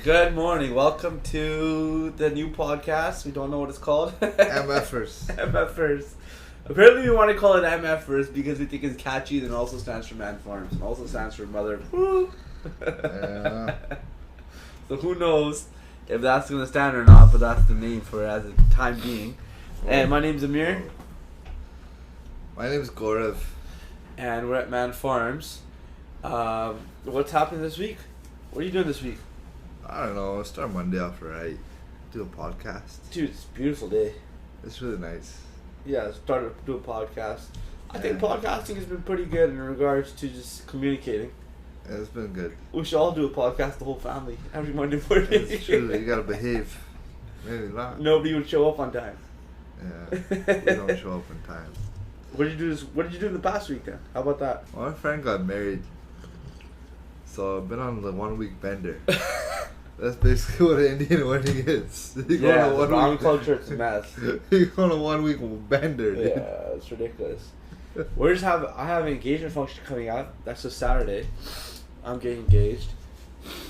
Good morning. Welcome to the new podcast. We don't know what it's called. MFers. MFers. Apparently we want to call it MFers because we think it's catchy and also stands for Man Farms and also stands for Mother. Yeah. So who knows if that's going to stand or not, but that's the name for it as a time being. And my name's Amir. My name's Gaurav. And we're at Man Farms. What's happening this week? What are you doing this week? I don't know. Start Monday off right. Do a podcast. Dude, it's a beautiful day. It's really nice. Yeah, started to do a podcast. I think podcasting has been pretty good in regards to just communicating. Yeah, it's been good. We should all do a podcast, the whole family, every Monday morning. It's true. You gotta behave. Maybe not. Nobody would show up on time. Yeah. We don't show up in time. What did you do in the past week then? How about that? Well, my friend got married. So I've been on the 1 week bender. That's basically what an Indian wedding is. You go Yeah, on a the Brahmin culture, it's a mess. You go on a 1 week bender, dude. Yeah, it's ridiculous. I have an engagement function coming up. That's a Saturday. I'm getting engaged.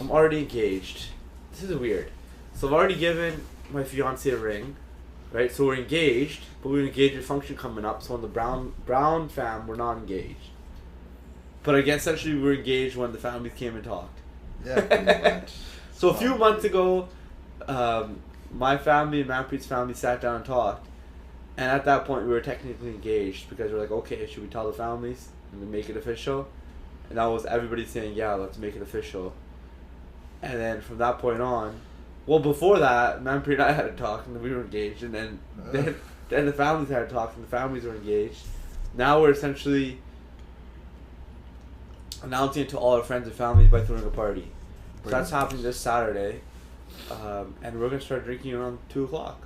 I'm already engaged. This is weird. So I've already given my fiance a ring, right? So we're engaged, but we have an engagement function coming up. So on the Brown fam, we're not engaged. But again, essentially we were engaged when the families came and talked. Yeah, pretty much. So a few months ago, my family and Manpreet's family sat down and talked. And at that point, we were technically engaged because we're like, okay, should we tell the families and then make it official? And that was everybody saying, yeah, let's make it official. And then from that point on, well, before that, Manpreet and I had a talk and then we were engaged. And then the families had a talk and the families were engaged. Now we're essentially announcing it to all our friends and families by throwing a party. So that's happening this Saturday. And we're going to start drinking around 2 o'clock.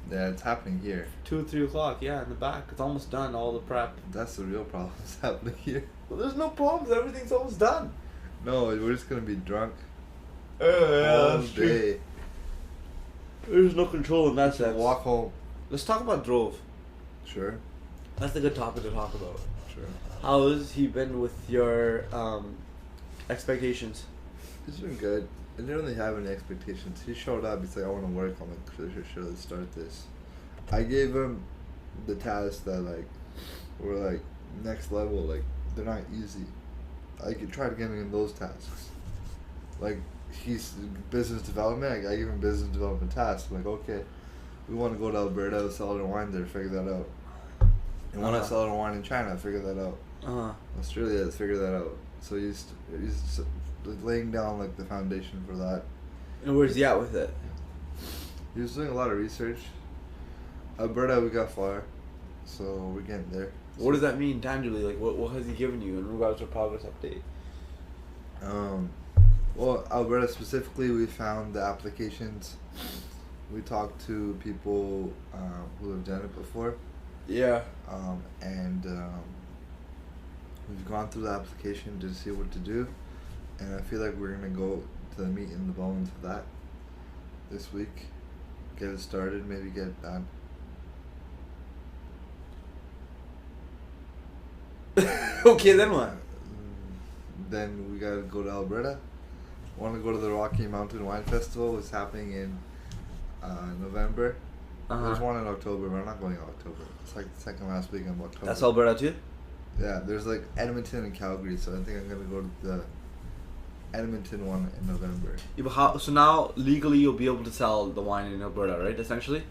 Yeah, it's happening here. 2 or 3 o'clock, yeah, in the back. It's almost done, all the prep. That's the real problem. It's happening here. Well, there's no problems. Everything's almost done. No, we're just going to be drunk Yeah, all that's true. day. There's no control in that sense. Walk home. Let's talk about Drove. Sure. That's a good topic to talk about. Sure. How has he been with your expectations? It's been good. I didn't really have any expectations. He showed up. He's like, I want to work. I'm like, sure, let's start this. I gave him the tasks that, like, were, like, next level. Like, they're not easy. I could try to get him those tasks. Like, he's business development. I gave him business development tasks. I'm like, okay, we want to go to Alberta, sell our wine there, figure that out. And want to sell our wine in China, figure that out. Australia, figure that out. So he's laying down like the foundation for that. And where's he at with it? He was doing a lot of research. Alberta, we got far, so we're getting there. What does that mean tangibly? Like, what has he given you in regards to progress update? Well, Alberta specifically, we found the applications. We talked to people who have done it before. Yeah. And we've gone through the application to see what to do. And I feel like we're going to go to the meat and the bones of that this week. Get it started, maybe get it done. Okay, then what? Then we got to go to Alberta. Want to go to the Rocky Mountain Wine Festival. It's happening in November. There's one in October, but I'm not going in October. It's like the second last weekend of October. That's Alberta too? Yeah, there's like Edmonton and Calgary, so I think I'm going to go to the Edmonton one in November. Yeah, but so now legally you'll be able to sell the wine in Alberta, right? Essentially,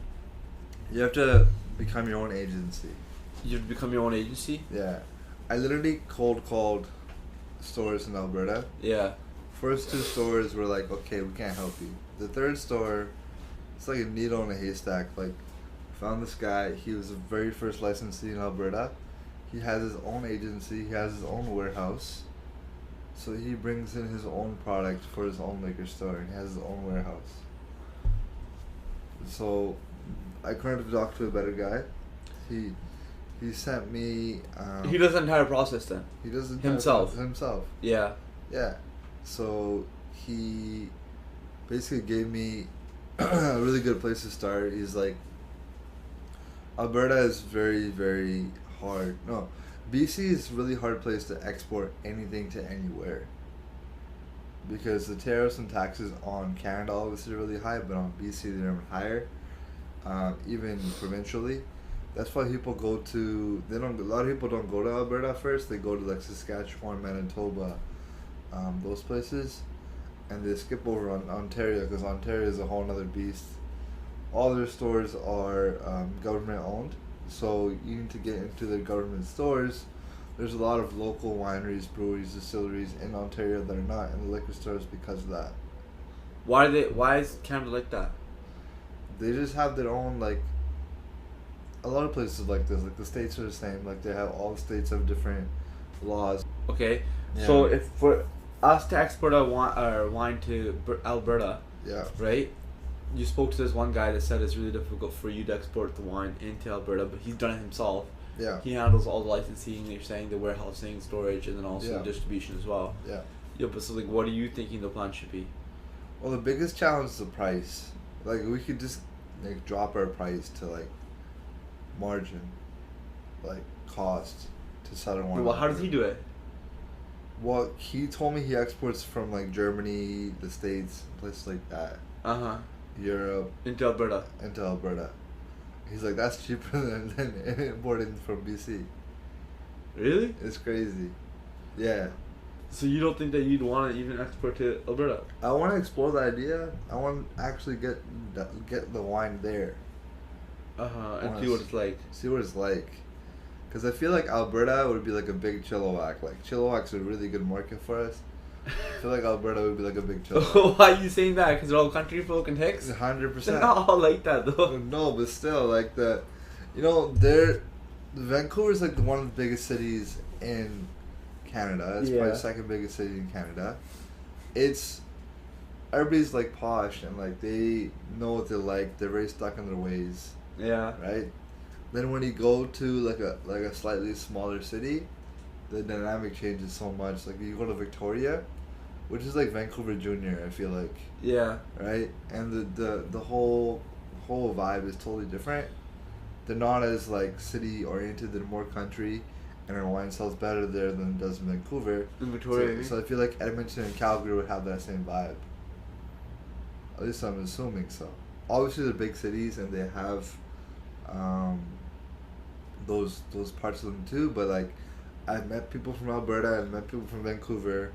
You have to become your own agency. you have to become your own agency. Yeah. I literally cold called stores in Alberta. Yeah. First 2 stores were like, okay, we can't help you. The third store, it's like a needle in a haystack. Like, found this guy. He was the very first licensee in Alberta. He has his own agency. He has his own warehouse. So he brings in his own product for his own liquor store. And he has his own warehouse. So I couldn't have talked to a better guy. He sent me. He does the entire process then. He does it himself. Himself. Yeah. Yeah. So he basically gave me a really good place to start. He's like, Alberta is very, very hard. No, BC is a really hard place to export anything to anywhere. because the tariffs and taxes on Canada obviously are really high, but on BC they're even higher, even provincially. That's why people go to. They don't. A lot of people don't go to Alberta first. They go to like Saskatchewan, Manitoba, those places, and they skip over on Ontario because Ontario is a whole other beast. All their stores are government owned, so you need to get into the government stores. There's a lot of local wineries, breweries, distilleries in Ontario that are not in the liquor stores because of that. Why is Canada like that? They just have their own, like, a lot of places like this. Like the states are the same. Like they have, all the states have different laws. Okay, Yeah. so if for us to export our wine to Alberta, Yeah. right? You spoke to this one guy that said it's really difficult for you to export the wine into Alberta, but he's done it himself. Yeah. He handles all the licensing, you're saying, the warehousing, storage, and then also Yeah. the distribution as well. Yeah. Yeah, but so like, what are you thinking the plan should be? Well, the biggest challenge is the price. Like we could just like drop our price to like margin, like cost to sell our wine. Well, how does he do it? Well, he told me he exports from like Germany, the States, places like that, Europe, Into Alberta. into Alberta. He's like, that's cheaper than importing from BC. Really? It's crazy. Yeah. So you don't think that you'd want to even export to Alberta? I want to explore the idea. I want to actually get the wine there. And see what it's like. See what it's like. Because I feel like Alberta would be like a big Chilliwack. Like, Chilliwack's a really good market for us. I feel like Alberta would be like a big Chilliwack. Why are you saying that? Because they're all country folk and hicks? 100%. They're not all like that, though. No, but still, like Vancouver's like one of the biggest cities in Canada. It's probably the second biggest city in Canada. Everybody's like posh and like they know what they like. They're very stuck in their ways. Yeah. Right? Then when you go to like a slightly smaller city, the dynamic changes so much. Like you go to Victoria, which is like Vancouver Junior, I feel like. Yeah. Right? And the whole vibe is totally different. They're not as like city oriented, they're more country, and our wine sells better there than it does in Vancouver. In Victoria. So I feel like Edmonton and Calgary would have that same vibe. At least I'm assuming so. Obviously they're big cities and they have those parts of them too, but like I've met people from Alberta, I've met people from Vancouver,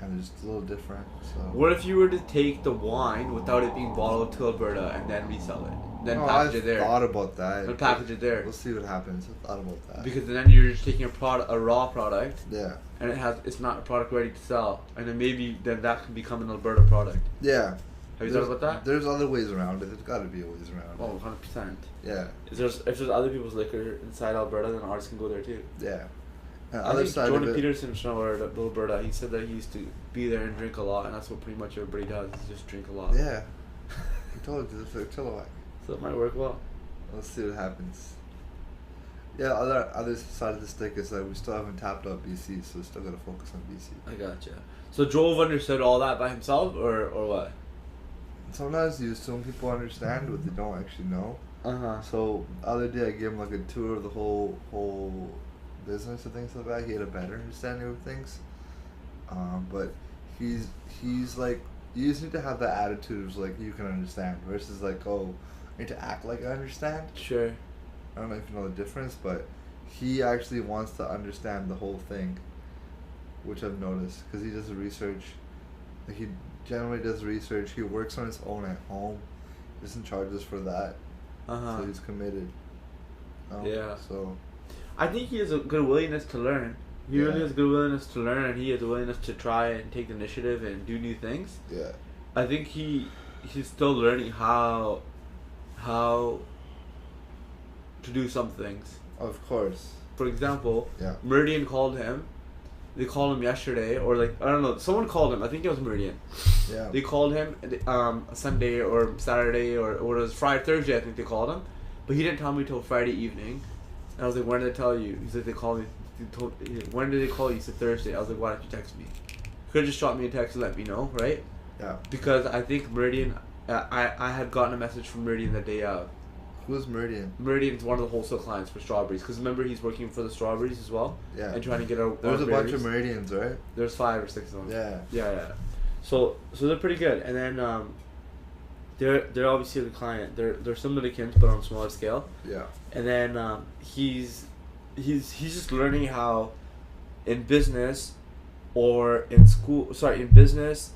and they're just a little different. So What if you were to take the wine without it being bottled to Alberta and then resell it? Then package it there. I've thought about that. Then package it there. We'll see what happens. I've thought about that. Because then you're just taking a raw product. Yeah. And it's not a product ready to sell, and then maybe then that can become an Alberta product. Yeah. Have you thought about that? There's other ways around it. There's got to be ways around Oh, it. 100%. Yeah. If there's other people's liquor inside Alberta, then ours can go there too. Yeah. And I other think side Jordan of it, Peterson from Alberta, he said that he used to be there and drink a lot, and that's what pretty much everybody does, is just drink a lot. Yeah. I told you, it's like Chilliwack. So it might work well. Let's see what happens. Yeah, other side of the stick is that we still haven't tapped out BC, so we still gotta focus on BC. I gotcha. So Jove understood all that by himself, or what? Sometimes you assume people understand what they don't actually know. So the other day I gave him like a tour of the whole business and things like that. He had a better understanding of things. But he's like, you just need to have that attitude of like you can understand versus like, oh, I need to act like I understand. Sure. I don't know if you know the difference, but he actually wants to understand the whole thing, which I've noticed because he does the research. Like he generally does research. He works on his own at home. He doesn't charge us for that. So he's committed. Yeah. So I think he has a good willingness to learn. He really has good willingness to learn, and he has a willingness to try and take initiative and do new things. Yeah. I think he's still learning how to do some things. Of course. For example, Yeah. Meridian called him. They called him yesterday, or like I don't know. Someone called him. I think it was Meridian. Yeah. They called him Sunday or Saturday or it was Friday, Thursday. I think they called him, but he didn't tell me till Friday evening. And I was like, "When did they tell you?" He said they called me. When did they call you? He said Thursday. I was like, "Why didn't you text me?" Could have just shot me a text and let me know, right? Yeah. Because I think Meridian. I had gotten a message from Meridian the day of. Who's Meridian? Meridian's one of the wholesale clients for strawberries. Because remember, he's working for the strawberries as well. Yeah. And trying to get our There's a berries. bunch of Meridians, right? There's 5 or 6 of them. Yeah. Yeah. So they're pretty good, and then they're obviously the client. They're similar to Kim's, but on a smaller scale. Yeah. And then he's just learning how in business or in school. Sorry, in business,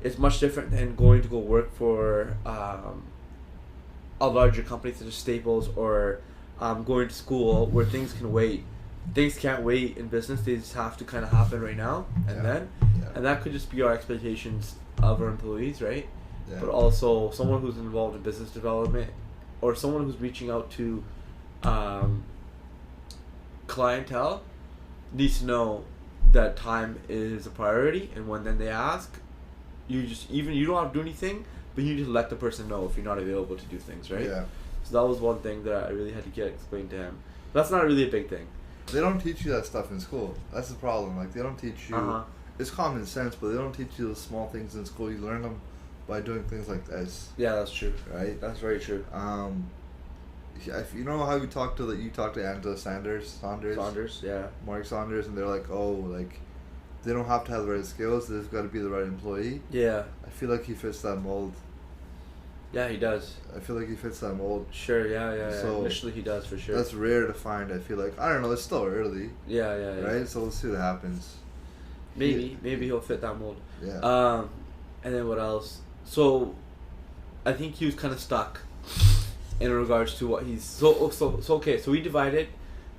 it's much different than going to go work for a larger company such as Staples or going to school where things can wait. Things can't wait in business. They just have to kind of happen right now and then. Yeah. And that could just be our expectations of our employees, right? Yeah. But also someone who's involved in business development or someone who's reaching out to clientele needs to know that time is a priority, and when then they ask, you don't have to do anything, but you need to let the person know if you're not available to do things, right? Yeah. So that was one thing that I really had to get explained to him. That's not really a big thing. They don't teach you that stuff in school. That's the problem. Like, they don't teach you. It's common sense, but they don't teach you the small things in school. You learn them by doing things like this. Yeah, that's true. Right. That's very true. If you know how you talked to Angela Saunders, yeah. Mark Saunders, and they're like, oh, like, they don't have to have the right skills. They've got to be the right employee. Yeah. I feel like he fits that mold. Yeah, he does. I feel like he fits that mold. Sure, yeah. So initially he does, for sure. That's rare to find. I feel like, I don't know, it's still early. Yeah. Right? So let's see what happens. Maybe he'll fit that mold. Yeah. And then what else? So, I think he was kind of stuck in regards to what he's so okay. So we divided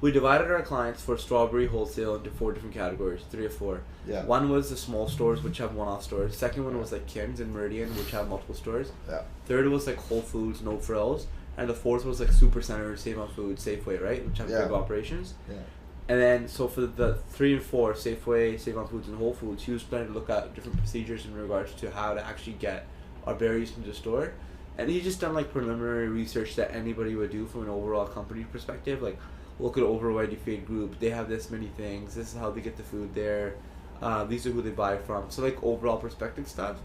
our clients for strawberry wholesale into 4 different categories, 3 or 4. Yeah. One was the small stores, which have one-off stores. Second one was like Kim's and Meridian, which have multiple stores. Yeah. Third was like Whole Foods, no frills, and the fourth was like Super Center, Save on Food, Safeway, right, which have big operations. Yeah. And then, so for the 3 and 4, Safeway, Save on Foods, and Whole Foods, he was planning to look at different procedures in regards to how to actually get our berries into the store. And he just done like preliminary research that anybody would do from an overall company perspective. Like, look at Overwhelming Feed Group, they have this many things, this is how they get the food there, these are who they buy from. So like overall perspective stuff.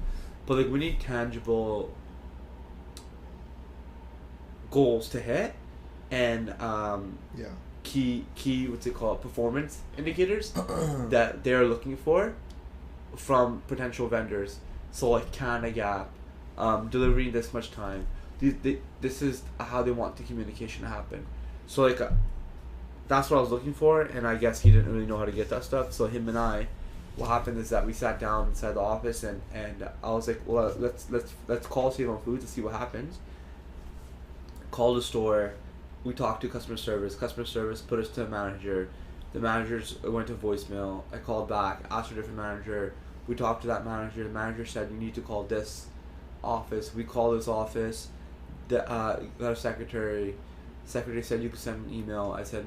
But like we need tangible goals to hit and key what's it called, performance indicators that they're looking for from potential vendors. So like Canada Gap, delivering this much time. This is how they want the communication to happen. So like that's what I was looking for, and I guess he didn't really know how to get that stuff. So him and I, what happened is that we sat down inside the office and I was like, well, let's call Save on Foods to see what happens. Call the store. We talked to customer service. Customer service put us to a manager. The managers went to voicemail. I called back, asked for a different manager. We talked to that manager. The manager said, you need to call this office. We called this office. Got a secretary. Secretary said you could send an email. I said,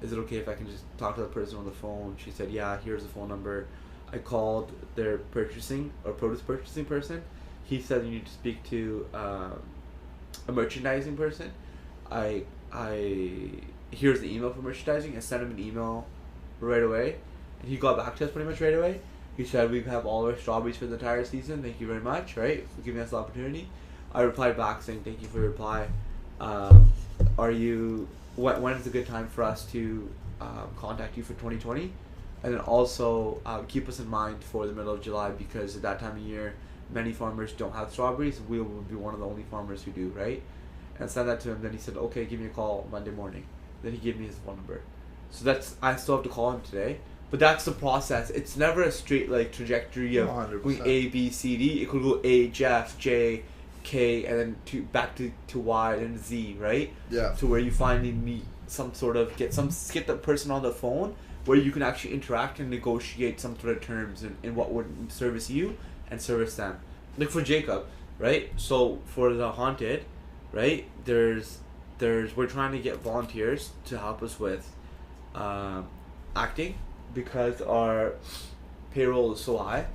is it okay if I can just talk to the person on the phone? She said, yeah, here's the phone number. I called their purchasing or produce purchasing person. He said you need to speak to a merchandising person. Here's the email for merchandising. I sent him an email right away, and he got back to us pretty much right away. He said, we have all our strawberries for the entire season. Thank you very much, right, for giving us the opportunity. I replied back saying, thank you for your reply. When is a good time for us to contact you for 2020? And then also keep us in mind for the middle of July, because at that time of year, many farmers don't have strawberries. We will be one of the only farmers who do, right? And send that to him. Then he said, okay, give me a call Monday morning. Then he gave me his phone number. So I still have to call him today. But that's the process. It's never a straight like trajectory of 100%. going A, B, C, D. It could go A, F, J, K, and then back to Y and Z, right? Yeah. To where you finally meet some sort of get the person on the phone where you can actually interact and negotiate some sort of terms in what would service you and service them. Like for Jacob, right? So for the haunted, right? We're trying to get volunteers to help us with acting, because our payroll is so high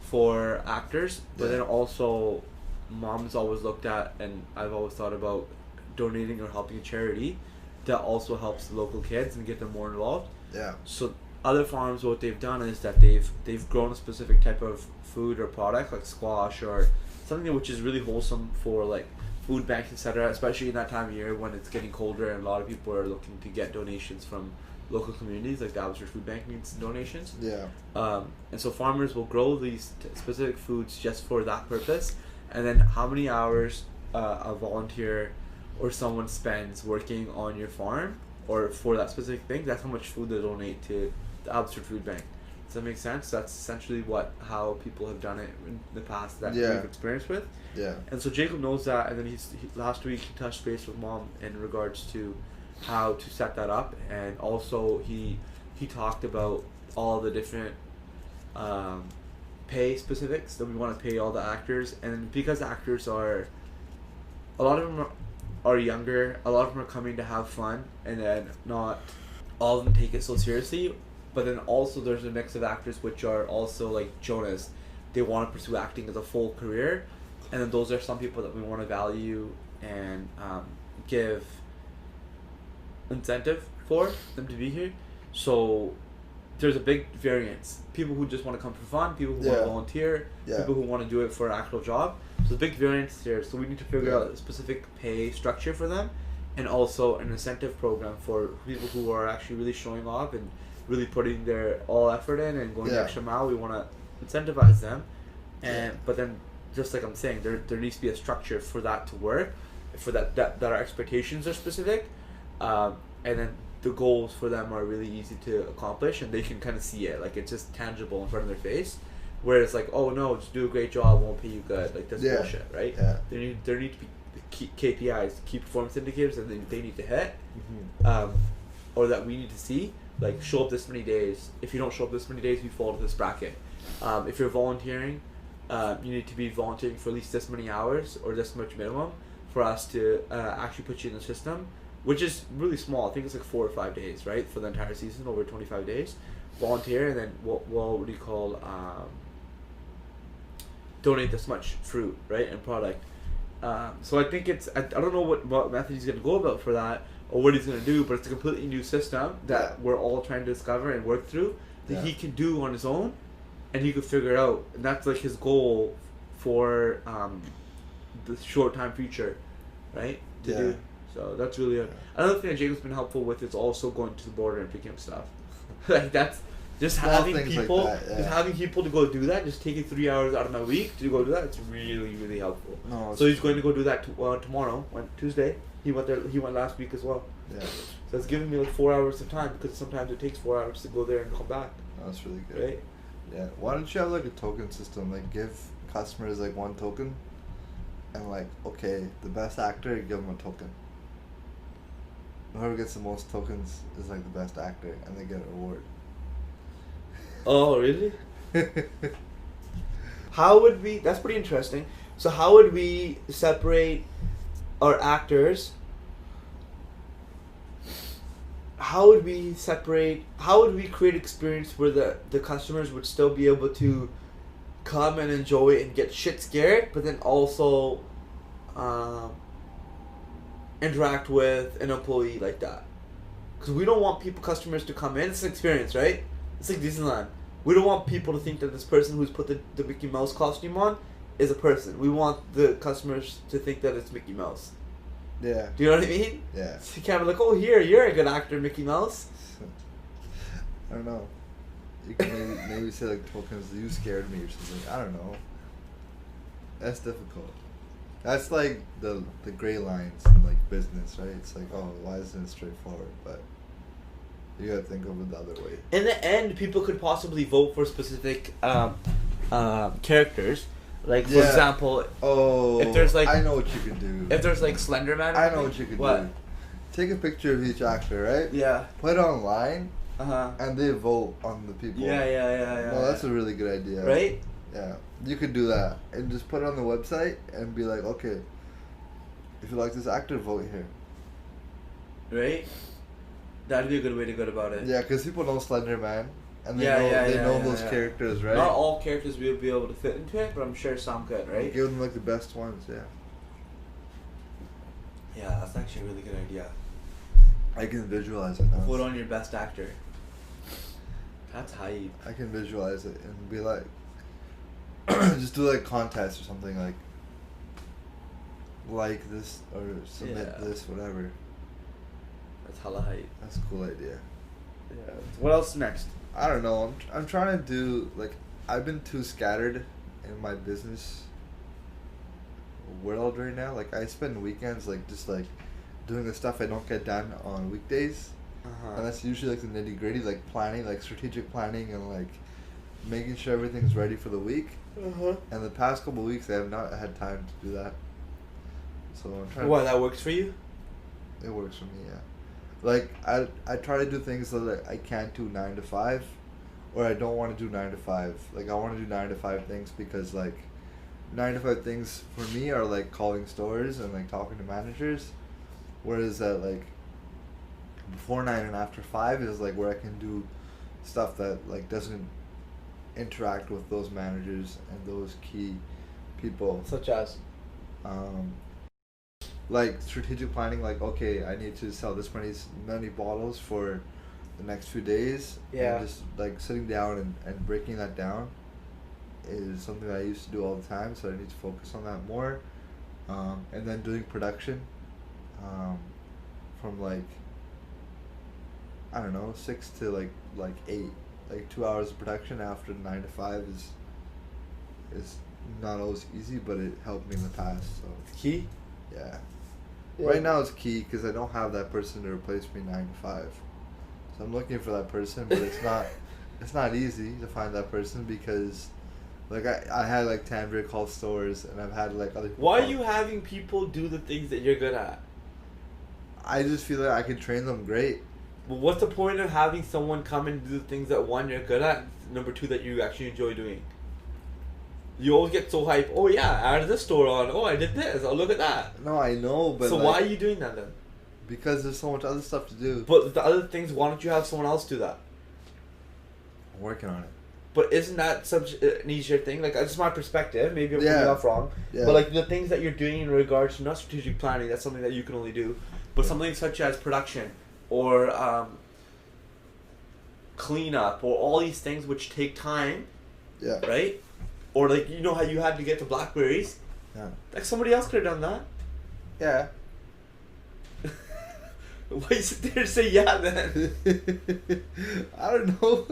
for actors. But then also, mom's always looked at, and I've always thought about donating or helping a charity that also helps the local kids and get them more involved. Yeah. So other farms, what they've done is that they've grown a specific type of food or product, like squash or something which is really wholesome for like food banks, etc., especially in that time of year when it's getting colder and a lot of people are looking to get donations from local communities, like the Alberta Food Bank needs donations. Yeah. And so farmers will grow these specific foods just for that purpose, and then how many hours a volunteer or someone spends working on your farm or for that specific thing, that's how much food they donate to the Alberta Food Bank. Does that make sense? That's essentially how people have done it in the past that we've experienced with. Yeah. And so Jacob knows that, and then last week he touched base with Mom in regards to how to set that up, and also he talked about all the different pay specifics that we want to pay all the actors, and because actors are, a lot of them are younger, a lot of them are coming to have fun, and then not all of them take it so seriously, but then also there's a mix of actors which are also like Jonas, they want to pursue acting as a full career, and then those are some people that we want to value and give incentive for them to be here. So there's a big variance. People who just want to come for fun, people who want to volunteer, people who want to do it for an actual job. So the big variance here. So we need to figure out a specific pay structure for them, and also an incentive program for people who are actually really showing off and really putting their all effort in and going the extra mile. We want to incentivize them, and but then just like I'm saying, there needs to be a structure for that to work, for that our expectations are specific, and then the goals for them are really easy to accomplish, and they can kind of see it, like it's just tangible in front of their face. Whereas like, oh no, just do a great job, won't pay you good. Like that's bullshit, right? Yeah. There need to be KPIs, key performance indicators that they need to hit, or that we need to see. Like show up this many days. If you don't show up this many days, you fall into this bracket. If you're volunteering, you need to be volunteering for at least this many hours or this much minimum for us to actually put you in the system, which is really small. I think it's like 4 or 5 days, right, for the entire season, over 25 days. Volunteer, and then what do you call donate this much fruit, right, and product. So I think I don't know what method he's going to go about for that or what he's going to do, but it's a completely new system that we're all trying to discover and work through that he can do on his own, and he could figure it out. And that's like his goal for the short time future, right, to do. So that's really another thing that Jacob's been helpful with is also going to the border and picking up stuff. Like that's just having people, like that, just having people to go do that. Just taking 3 hours out of my week to go do that. It's really, really helpful. No, so he's going to go do that tomorrow, Tuesday. He went there. He went last week as well. Yeah. So it's giving me like 4 hours of time, because sometimes it takes 4 hours to go there and come back. Oh, that's really good. Right. Yeah. Why don't you have like a token system? Like give customers like one token, and like the best actor, give them a token. Whoever gets the most tokens is like the best actor, and they get an award. Oh, really? How would we... That's pretty interesting. So how would we separate our actors? How would we create experience where the customers would still be able to come and enjoy it and get shit scared, but then also interact with an employee like that? Because we don't want customers to come in. It's an experience, right? It's like Disneyland. We don't want people to think that this person who's put the Mickey Mouse costume on is a person. We want the customers to think that it's Mickey Mouse. Yeah. Do you know what I mean? Yeah. So you can't be like, oh, you're a good actor, Mickey Mouse. I don't know. You can maybe say like tokens, you scared me or something. I don't know. That's difficult. That's like the gray lines in like business, right? It's like, oh, why isn't it straightforward? But you gotta think of it the other way. In the end, people could possibly vote for specific characters. Like, for example, if there's like... I know what you could do. If there's like Slender Man... I know what you could do. Take a picture of each actor, right? Yeah. Put it online, and they vote on the people. Yeah. No, that's a really good idea. Right? Yeah. You could do that. And just put it on the website and be like, okay, if you like this actor, vote here. Right? That'd be a good way to go about it. Yeah, because people know Slender Man. And they know those characters, right? Not all characters will be able to fit into it, but I'm sure some could, right? Give them like the best ones, yeah. Yeah, that's actually a really good idea. I can visualize it now. Vote on your best actor. That's hype. I can visualize it and be like, just do like contests or something, like this or submit this, whatever. That's hella hype. That's a cool idea. Yeah. What else next? I don't know. I'm trying to do like I've been too scattered in my business world right now. Like I spend weekends like just like doing the stuff I don't get done on weekdays, and that's usually like the nitty gritty, like planning, like strategic planning, and like making sure everything's ready for the week. And the past couple of weeks, I have not had time to do that. So I'm trying. Why that works for you? It works for me, yeah. Like I try to do things that like, I can't do 9 to 5, or I don't want to do 9 to 5. Like I want to do 9 to 5 things because like 9 to 5 things for me are like calling stores and like talking to managers, whereas that like before 9 and after 5 is like where I can do stuff that like doesn't interact with those managers and those key people. Such as? Um, like strategic planning, like okay, I need to sell this many bottles for the next few days. Yeah. And just like sitting down and breaking that down is something that I used to do all the time, so I need to focus on that more. And then doing production, from like I don't know 6 to like 8, like 2 hours of production after 9 to 5 is not always easy, but it helped me in the past. So Key? yeah. Yeah. Right now it's key because I don't have that person to replace me 9 to 5. So I'm looking for that person, but it's not easy to find that person because like I had like Tanvir call stores, and I've had like other people Why are call. you having people do the things that you're good at? I just feel like I can train them great. Well, what's the point of having someone come and do the things that one, you're good at, number two, that you actually enjoy doing? You always get so hyped. Oh yeah, I added this store on. Oh, I did this. Oh, look at that. No, I know, but So like, why are you doing that then? Because there's so much other stuff to do. But the other things, why don't you have someone else do that? I'm working on it. But isn't that such an easier thing? Like, that's my perspective. Maybe I'm coming off wrong. Yeah. But like the things that you're doing in regards to not strategic planning, that's something that you can only do. But something such as production or cleanup or all these things which take time, Yeah. right? Or like, you know how you had to get to blackberries? Yeah. Like somebody else could have done that. Yeah. Why you sit there and say yeah then? I don't know.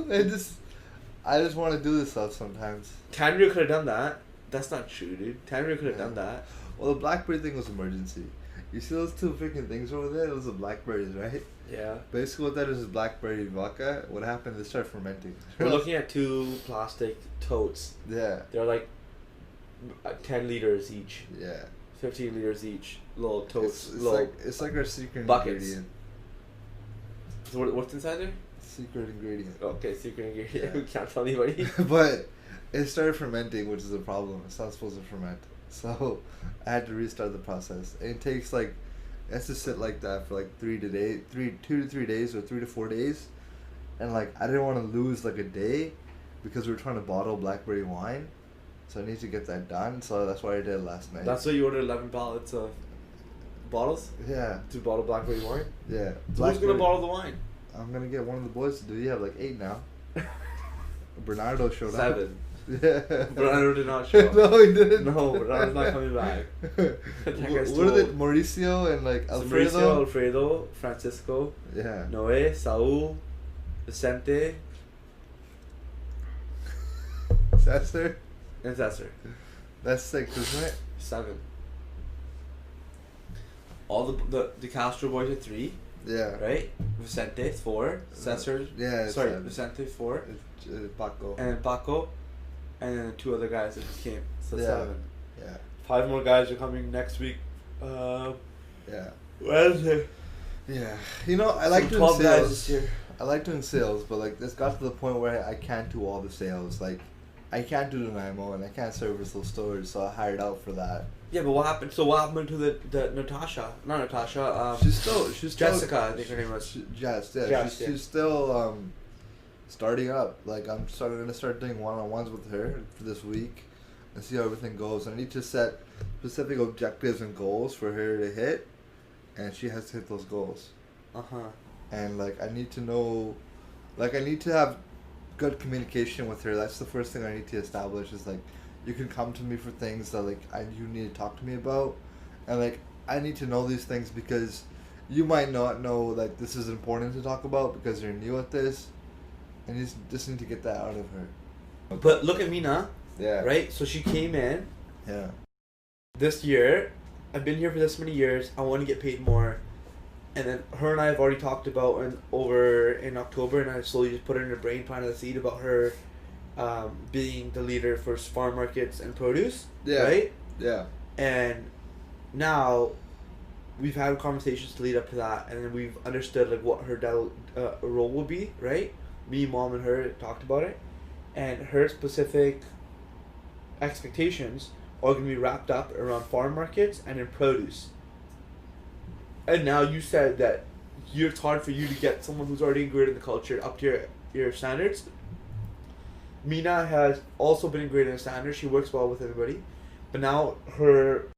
I just want to do this stuff sometimes. Tanvir could have done that. That's not true, dude. Tanvir could have done that. Well, the blackberry thing was emergency. You see those two freaking things over there? Those are blackberries, right? Yeah. Basically, what that is blackberry vodka. What happened? They started fermenting. We're looking at 2 plastic totes. Yeah. They're like 10 liters each. Yeah. 15 liters each. Little totes. It's like our secret buckets. ingredient. So what's inside there? Secret ingredient. Okay, secret ingredient. Yeah. We can't tell anybody. But it started fermenting, which is a problem. It's not supposed to ferment. So I had to restart the process. And it takes like, it has to sit like that for like 2 to 3 days or 3 to 4 days. And like, I didn't want to lose like a day because we were trying to bottle blackberry wine. So I need to get that done. So that's why I did it last night. That's why you ordered 11 pallets of bottles? Yeah. To bottle blackberry wine? Yeah. So who's going to bottle the wine? I'm going to get one of the boys to do it. You have like 8 now. Bernardo showed 7. up. Yeah. Bernardo did not show up. No, he didn't. No, Bernardo's not coming back. What are they? Mauricio and like Alfredo? Mauricio, Alfredo, Francisco, Yeah. Noé, Saul, Vicente, Cesar? and Cesar. That's 6, isn't it? 7. All the Castro boys are 3, Yeah. right? Vicente 4, Cesar. Yeah. It's Sorry, 7. Vicente 4, It's Paco. and Paco, and then 2 other guys that just came. So Yeah. 7. Yeah. 5 more guys are coming next week. Yeah. Wednesday. Yeah. You know, I like So doing 12 guys sales. this year. I like doing sales, but like this got to the point where I can't do all the sales. Like, I can't do the Nanaimo and I can't service those stores, so I hired out for that. Yeah, but what happened? So what happened to the Natasha? Not Natasha. She's still Jessica, I think her name was. Jess, yeah. Jess, She's still starting up. Like I'm gonna start doing one-on-ones with her for this week and see how everything goes. I need to set specific objectives and goals for her to hit, and she has to hit those goals. And like I need to know, like I need to have good communication with her. That's the first thing I need to establish. Is like you can come to me for things that like you need to talk to me about, and like I need to know these things because you might not know like this is important to talk about because you're new at this, and you just need to get that out of her. But look at Mina, Yeah. right? So she came in Yeah. this year. I've been here for this many years. I want to get paid more. And then her and I have already talked about over in October, and I slowly just put it in her brain, planted the seed about her being the leader for farm markets and produce. Yeah. Right? Yeah. And now we've had conversations to lead up to that, and then we've understood like what her role will be, right? Me, mom, and her talked about it, and her specific expectations are going to be wrapped up around farm markets and in produce. And now you said that it's hard for you to get someone who's already ingrained in the culture up to your standards. Mina has also been ingrained in the standards. She works well with everybody, but now her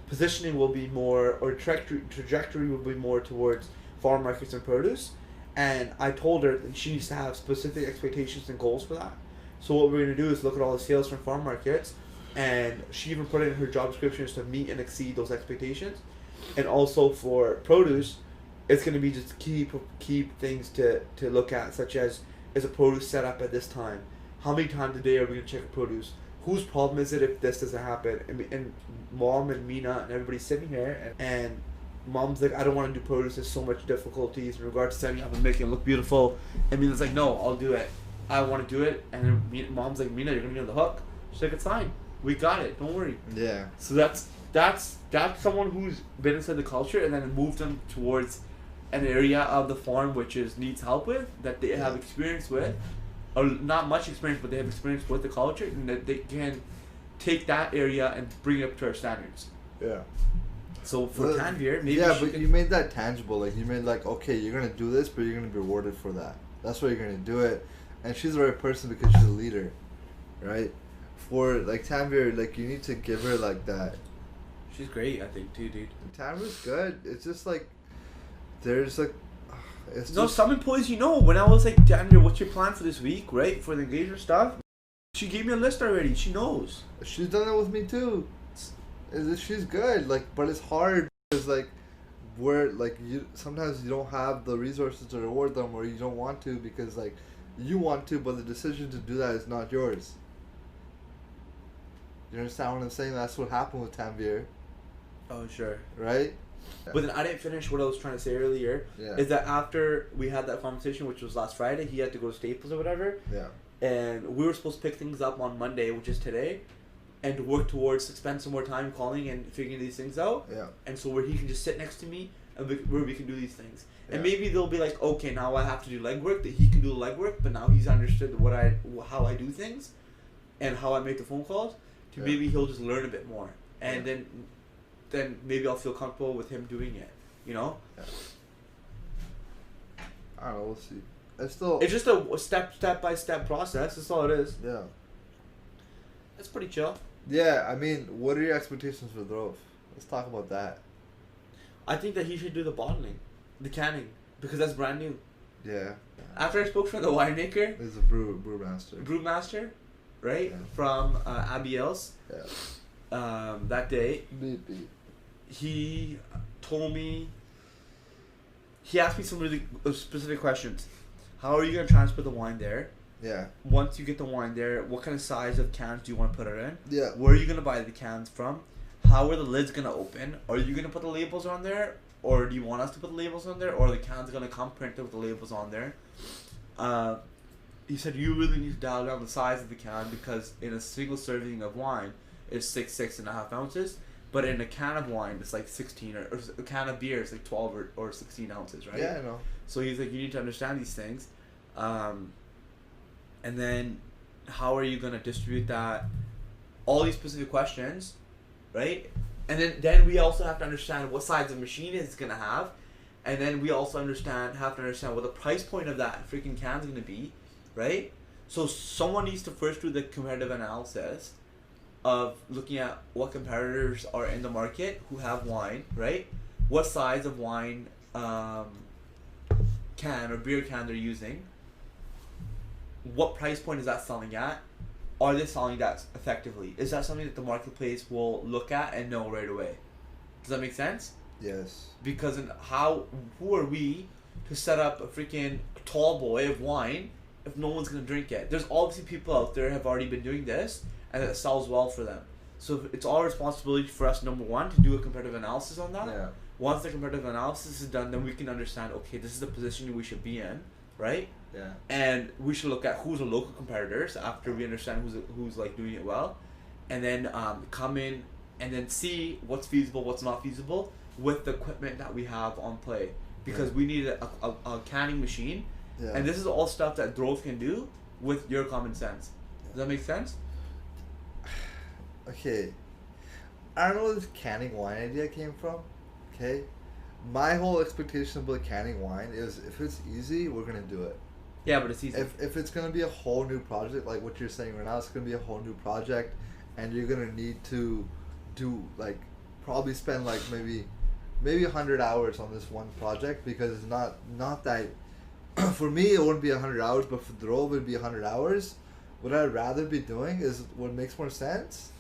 positioning will be more, or trajectory will be more towards farm markets and produce. And I told her that she needs to have specific expectations and goals for that. So what we're going to do is look at all the sales from farm markets, and she even put it in her job description is to meet and exceed those expectations. And also for produce, it's going to be just keep things to look at, such as, is a produce set up at this time? How many times a day are we going to check produce? Whose problem is it if this doesn't happen? And mom and Mina and everybody's sitting here, and mom's like, I don't want to do produce. There's so much difficulties in regards to setting up and making it look beautiful. And Mina's like, no, I'll do it. I want to do it. And then mom's like, Mina, you're going to be on the hook. She's like, it's fine. We got it. Don't worry. Yeah. So that's someone who's been inside the culture and then moved them towards an area of the farm which needs help with, that they have experience with, or not much experience, but they have experience with the culture, and that they can take that area and bring it up to our standards. Yeah. So for Tanvir, maybe but you made that tangible. Like you made like, okay, you're gonna do this, but you're gonna be rewarded for that. That's why you're gonna do it, and she's the right person because she's a leader, right? For like Tanvir, like you need to give her like that. She's great, I think, too, dude. Tanvir's good. It's just like there's like. Some employees, when I was like, Tanvir, what's your plan for this week, right? For the engagement stuff? She gave me a list already. She knows. She's done it with me too. She's good, like, but it's hard because like, where like you sometimes you don't have the resources to reward them, or you don't want to because like, you want to, but the decision to do that is not yours. You understand what I'm saying? That's what happened with Tanvir. Oh, sure. Right? Yeah. But then I didn't finish what I was trying to say earlier. Yeah. Is that after we had that conversation, which was last Friday, he had to go to Staples or whatever. Yeah. And we were supposed to pick things up on Monday, which is today, and to work towards spend some more time calling and figuring these things out. Yeah. And so where he can just sit next to me and where we can do these things. Yeah. And maybe they'll be like, okay, now I have to do legwork, that he can do the legwork, but now he's understood how I do things and how I make the phone calls. To maybe he'll just learn a bit more. And then maybe I'll feel comfortable with him doing it. Yeah. I don't know, we'll see. It's just a step by step process. That's all it is. Yeah. It's pretty chill. Yeah, I mean, what are your expectations for Drove? Let's talk about that. I think that he should do the bottling, the canning, because that's brand new. Yeah. After I spoke to the winemaker, there's a brewmaster, right? Yeah. From Abiel's. Yeah. That day, Maybe. he told me. He asked me some really specific questions. How are you gonna transport the wine there? Yeah. Once you get the wine there, what kind of size of cans do you want to put it in? Yeah. Where are you gonna buy the cans from? How are the lids gonna open? Are you gonna put the labels on there, or do you want us to put the labels on there, or are the cans gonna come printed with the labels on there? He said you really need to dial down the size of the can, because in a single serving of wine, it's 6.5 ounces, but in a can of wine, it's like 16, or a can of beer is like 12 or 16 ounces, right? Yeah, I know. So he's like, you need to understand these things. And then how are you going to distribute that? All these specific questions, right? And then we also have to understand what size of machine it's going to have. And then we also have to understand what the price point of that freaking can is going to be, right? So someone needs to first do the competitive analysis of looking at what competitors are in the market who have wine, right? What size of wine can or beer can they're using. What price point is that selling at? Are they selling that effectively? Is that something that the marketplace will look at and know right away? Does that make sense? Yes. Because who are we to set up a freaking tall boy of wine if no one's gonna drink it? There's obviously people out there have already been doing this, and it sells well for them. So it's our responsibility for us, number one, to do a competitive analysis on that. Yeah. Once the competitive analysis is done, then we can understand, okay, this is the position we should be in, right? Yeah. And we should look at who's the local competitors after we understand who's like doing it well, and then come in and then see what's feasible, what's not feasible with the equipment that we have on play, because we need a canning machine, and this is all stuff that Drove can do with your common sense. Does that make sense? Okay, I don't know where this canning wine idea came from. Okay, my whole expectation about canning wine is if it's easy, we're gonna do it. Yeah, but it's easy. If it's gonna be a whole new project, like what you're saying right now, it's gonna be a whole new project, and you're gonna need to do like probably spend like maybe 100 hours on this one project, because it's not that. For me, it wouldn't be 100 hours, but for Drove, it'd be 100 hours. What I'd rather be doing is what makes more sense.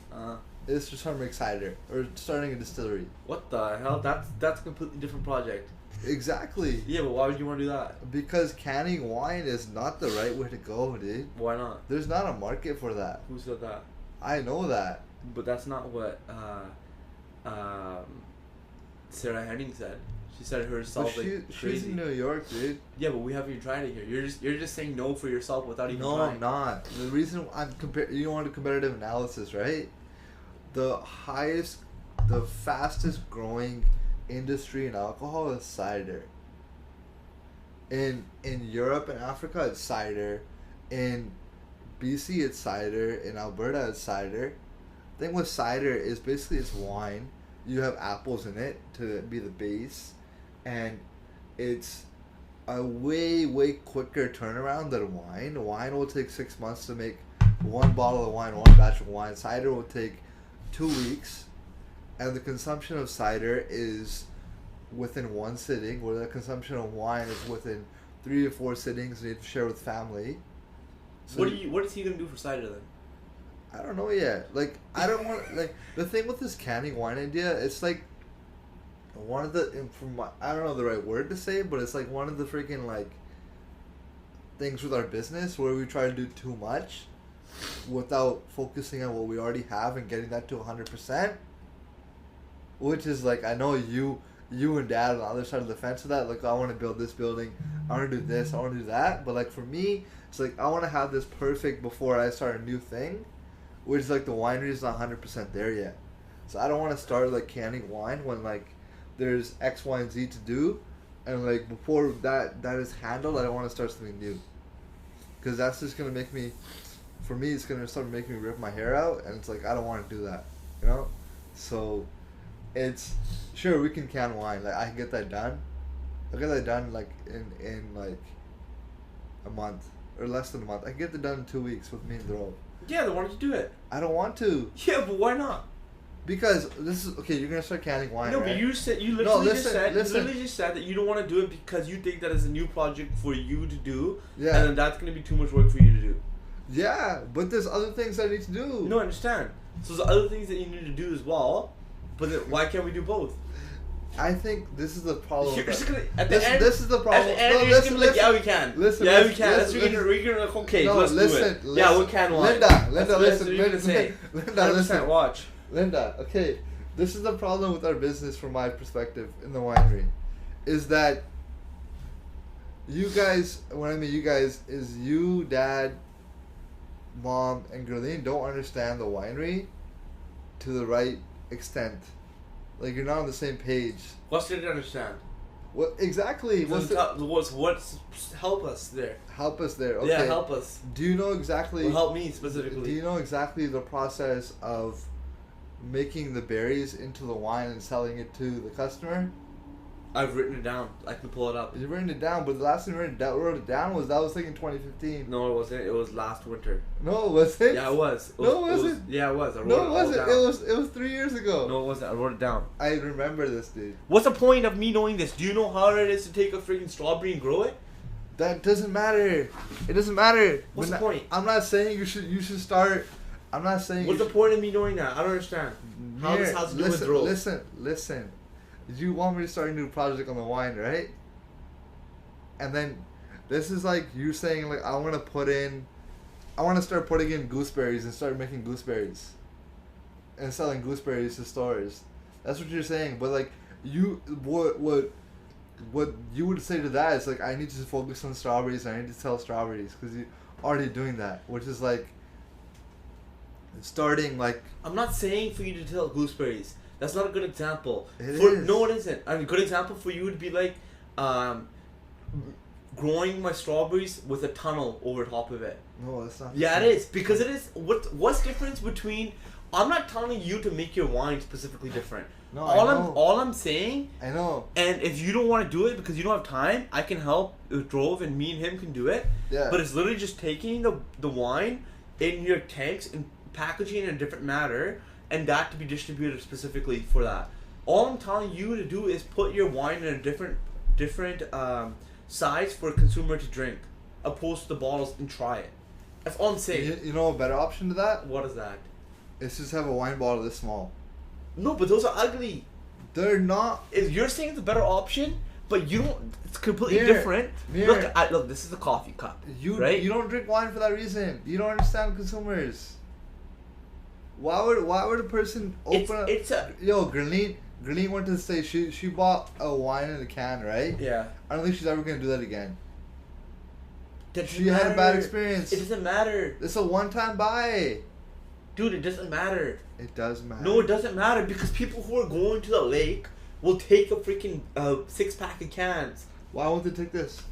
Is to start make cider or starting a distillery. What the hell? That's a completely different project. Exactly. Yeah, but why would you want to do that? Because canning wine is not the right way to go, dude. Why not? There's not a market for that. Who said that? I know that. But that's not what Sarah Henning said. She said herself like crazy. She's in New York, dude. Yeah, but we haven't even tried it here. You're just saying no for yourself without even trying. No, I'm not. The reason you want a competitive analysis, right? The fastest growing industry in alcohol is cider. In Europe and Africa, it's cider. In BC, it's cider. In Alberta, it's cider. The thing with cider is basically it's wine. You have apples in it to be the base, and it's a way quicker turnaround than wine. Wine will take 6 months to make one bottle of wine, one batch of wine. Cider will take 2 weeks, and the consumption of cider is within one sitting, where the consumption of wine is within 3 or 4 sittings. You need to share with family. So what is he gonna do for cider then? I don't know yet. Like, I don't want, like, the thing with this canning wine idea, it's like one of the, I don't know the right word to say, but it's like one of the freaking like things with our business where we try to do too much without focusing on what we already have and getting that to 100%. Which is like, I know you and Dad on the other side of the fence of that, like, I want to build this building, I want to do this, I want to do that. But like for me, it's like I want to have this perfect before I start a new thing, which is like the winery is not 100% there yet. So I don't want to start like canning wine when like there's X, Y, and Z to do, and like before that is handled, I don't want to start something new, because that's just gonna make me, for me, it's gonna start making me rip my hair out, and it's like I don't want to do that, you know. So it's sure we can can wine, like I can get that done. I'll get that done like in like a month or less than a month. I can get that done in 2 weeks with me and Drove. Yeah, then why don't you do it? I don't want to. Yeah, but why not? Because this is okay. You're gonna start canning wine. No, right? but you literally just said that you don't want to do it because you think that it's a new project for you to do. Yeah. And then that's gonna be too much work for you to do. Yeah, but there's other things I need to do. No, I understand. So there's other things that you need to do as well. But then why can't we do both? I think this is the problem. You're just gonna this is the problem. At the end, you're just gonna be like, yeah, we can. Listen, yeah, we can. listen, We're gonna okay, no, let's listen, do it. Yeah, we can. Wine. Linda, listen. Linda, listen. Watch. Linda, okay. This is the problem with our business from my perspective in the winery, is that you guys, when I mean you guys, is you, Dad, Mom, and Gurleen don't understand the winery to the right extent. Like, you're not on the same page. What's there to understand? What exactly? What's help us there? Help us there. Okay. Yeah, help us. Do you know exactly? Well, help me specifically. Do you know exactly the process of making the berries into the wine and selling it to the customer? I've written it down. I can pull it up. You've written it down, but the last time you wrote it down was like in 2015. No, it wasn't. It was last winter. No, it wasn't. Yeah, it was. No, it wasn't. Yeah, it was. I wrote no, it wasn't. All down. It was 3 years ago. No, it wasn't. I wrote it down. I remember this, dude. What's the point of me knowing this? Do you know how hard it is to take a freaking strawberry and grow it? That doesn't matter. It doesn't matter. What's the point? I'm not saying you should start. I'm not saying. What's the point of me knowing that? I don't understand. How this has to do with growth? Listen. you want me to start a new project on the wine, right? And then this is like you saying like I want to start putting in gooseberries and start making gooseberries and selling gooseberries to stores. That's what you're saying. But like what you would say to that is like I need to focus on strawberries and I need to sell strawberries because you're already doing that, which is like starting like. I'm not saying for you to sell gooseberries. That's not a good example. It is. No, it isn't. A good example for you would be like growing my strawberries with a tunnel over top of it. No, that's not. Yeah, it is because it is. What's difference between? I'm not telling you to make your wine specifically different. No, all I'm saying. I know. And if you don't want to do it because you don't have time, I can help Drove and me and him can do it. Yeah. But it's literally just taking the wine in your tanks and packaging in a different manner, and that to be distributed specifically for that. All I'm telling you to do is put your wine in a different size for a consumer to drink, opposed to the bottles, and try it. That's all I'm saying. You know a better option to that? What is that? It's just have a wine bottle this small. No, but those are ugly. They're not. If you're saying it's a better option, but you don't, it's completely Mir, different. Mir. Look, this is a coffee cup. You right? You don't drink wine for that reason. You don't understand consumers. Why would a person open up? Yo, Gurleen went to say she bought a wine in a can, right? Yeah. I don't think she's ever gonna do that again. She had a bad experience. It doesn't matter. It's a one-time buy. Dude, it doesn't matter. It does matter. No, it doesn't matter because people who are going to the lake will take a freaking 6-pack of cans. Why won't they take this?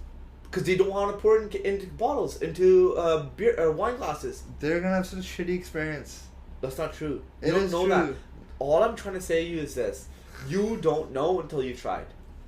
Because they don't want to pour it into bottles, into beer wine glasses. They're gonna have such a shitty experience. That's not true. You It don't is know true. that. All I'm trying to say to you is this: you don't know until you tried.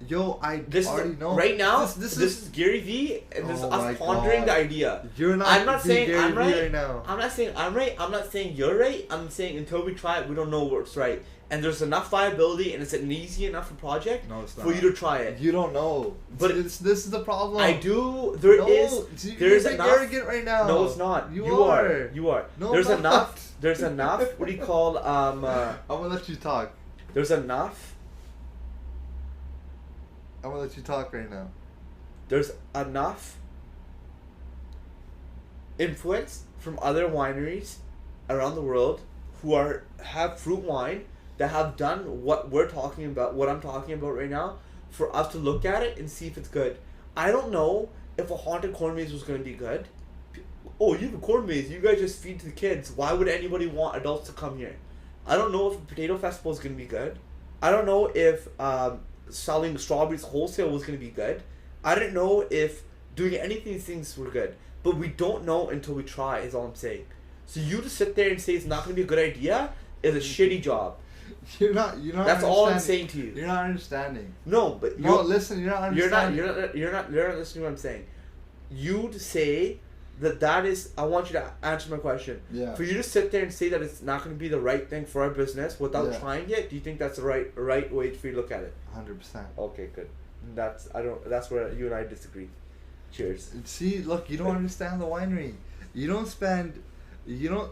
Yo, I already know. Right now, this is Gary V, and this is Oh my us pondering God. the idea. You're not. I'm not saying Gary I'm Vee right. now. I'm not saying I'm right. I'm not saying you're right. I'm saying until we try it, we don't know what's right. And there's enough viability, and it's an easy enough a project for you to try it. You don't know. But this is the problem. I do. There's You're enough. arrogant right now. No, it's not. You are. You are. No, there's I'm not. enough. There's enough. What do you call I'm gonna let you talk. There's enough. I'm gonna let you talk right now. There's enough influence from other wineries around the world who have fruit wine that have done what we're talking about, what I'm talking about right now, for us to look at it and see if it's good. I don't know if a haunted corn maze was going to be good. Oh, you have a corn maze. You guys just feed to the kids. Why would anybody want adults to come here? I don't know if a potato festival is going to be good. I don't know if selling strawberries wholesale was going to be good. I don't know if doing any of these things were good. But we don't know until we try, is all I'm saying. So you to sit there and say it's not going to be a good idea is a shitty job. You're not. That's all I'm saying to you. You're not understanding. No, but listen. You're not understanding. You're not listening to what I'm saying. You to say that is. I want you to answer my question. Yeah. For you to sit there and say that it's not going to be the right thing for our business without trying it, do you think that's the right way for you to look at it? 100%. Okay, good. That's where you and I disagree. Cheers. See, look, you don't understand the winery.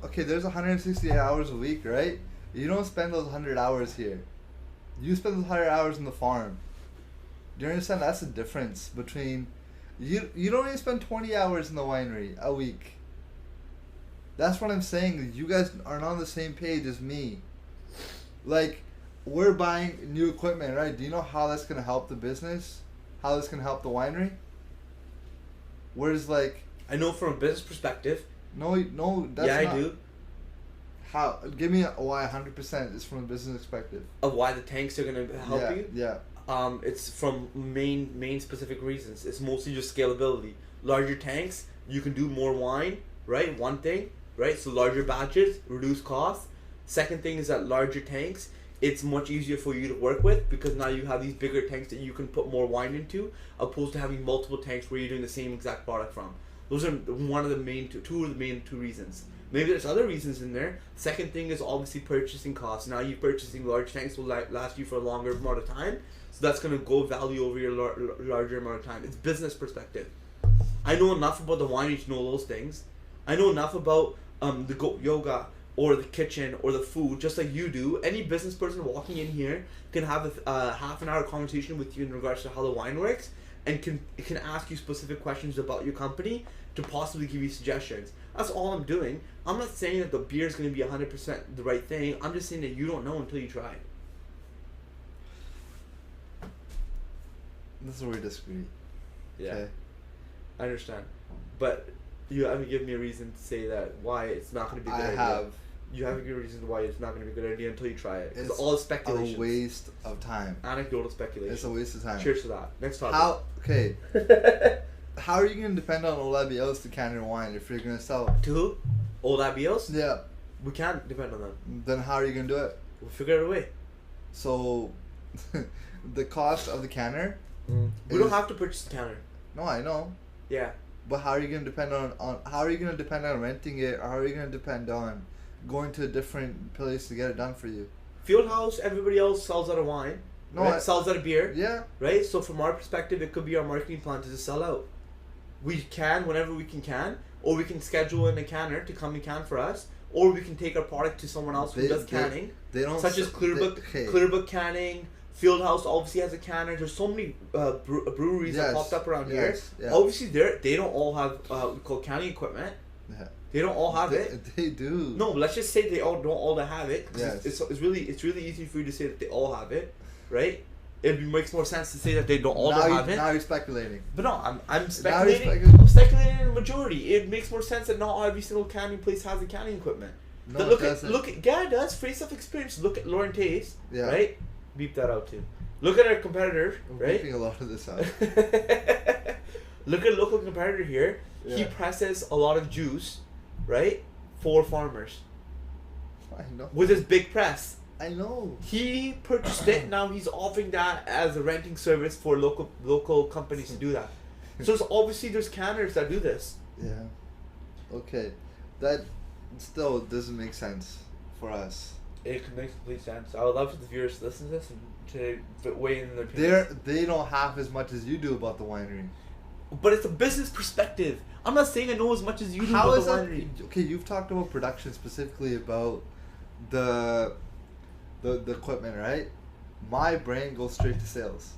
Okay, there's 160 hours a week, right? You don't spend those 100 hours here. You spend those 100 hours in the farm. Do you understand? That's the difference between... You don't even spend 20 hours in the winery a week. That's what I'm saying. You guys are not on the same page as me. Like, we're buying new equipment, right? Do you know how that's going to help the business? How that's going to help the winery? Whereas, like... I know from a business perspective. No, that's not... Yeah, I do. How? Give me why 100% is from a business perspective. Of why the tanks are going to help you? Yeah. It's from main specific reasons. It's mostly just scalability. Larger tanks, you can do more wine, right? One thing, right? So larger batches, reduce costs. Second thing is that larger tanks, it's much easier for you to work with because now you have these bigger tanks that you can put more wine into, opposed to having multiple tanks where you're doing the same exact product from. Those are one of the main two reasons. Maybe there's other reasons in there. Second thing is obviously purchasing costs. Now you purchasing large tanks will last you for a longer amount of time, so that's going to go value over your larger amount of time. It's business perspective. I know enough about the winery to know those things. I know enough about the yoga, or the kitchen or the food, just like you do. Any business person walking in here can have a half an hour conversation with you in regards to how the wine works, and can ask you specific questions about your company to possibly give you suggestions. That's all I'm doing. I'm not saying that the beer is going to be 100% the right thing. I'm just saying that you don't know until you try it. This is where we disagree. Yeah. Okay. I understand. But you haven't given me a reason to say that why it's not going to be a good idea. I have. You haven't given a reason why it's not going to be a good idea until you try it. It's It's all speculation. a waste of time. Anecdotal speculation. It's a waste of time. Cheers to that. Next topic. How? Okay. How are you going to depend on Old else to can your wine if you're going to sell it? To who? Old Abios? Yeah. We can't depend on them. Then how are you going to do it? We'll figure it a way. So, the cost of the canner. We don't have to purchase the canner. No, I know. Yeah. But how are you going to depend on how are you going to depend on renting it, or how are you going to depend on going to a different place to get it done for you? Fieldhouse, everybody else sells out of wine. No, right? Sells out of beer. Yeah. Right? So from our perspective, it could be our marketing plan to just sell out. We can whenever we can, or we can schedule in a canner to come and can for us, or we can take our product to someone else who does canning. They don't such as Clearbook Canning. Fieldhouse obviously has a canner. There's so many breweries that popped up around here. Yeah. Obviously, they don't all have we call canning equipment. Yeah. They don't all have it. They do. No, but let's just say they all don't all have it. Yes. It's really easy for you to say that they all have it, right? It makes more sense to say that they don't all have it. Now you're speculating. But no, I'm speculating. I'm speculating in the majority. It makes more sense that not every single canning place has a canning equipment. No, Look at yeah, it does. Face of experience. Look at Lauren Taze, right? Beep that out too. Look at our competitor, right? Beeping a lot of this out. Look at a local competitor here. Yeah. He presses a lot of juice, right, for farmers. I know. With his big press. I know. He purchased it. Now he's offering that as a renting service for local companies to do that. So it's obviously there's canners that do this. Yeah. Okay. That still doesn't make sense for us. It makes complete sense. I would love for the viewers to listen to this and to weigh in their opinions. They don't have as much as you do about the winery. But it's a business perspective. I'm not saying I know as much as you do about the winery. Okay, you've talked about production, specifically about the equipment, right? My brain goes straight to sales.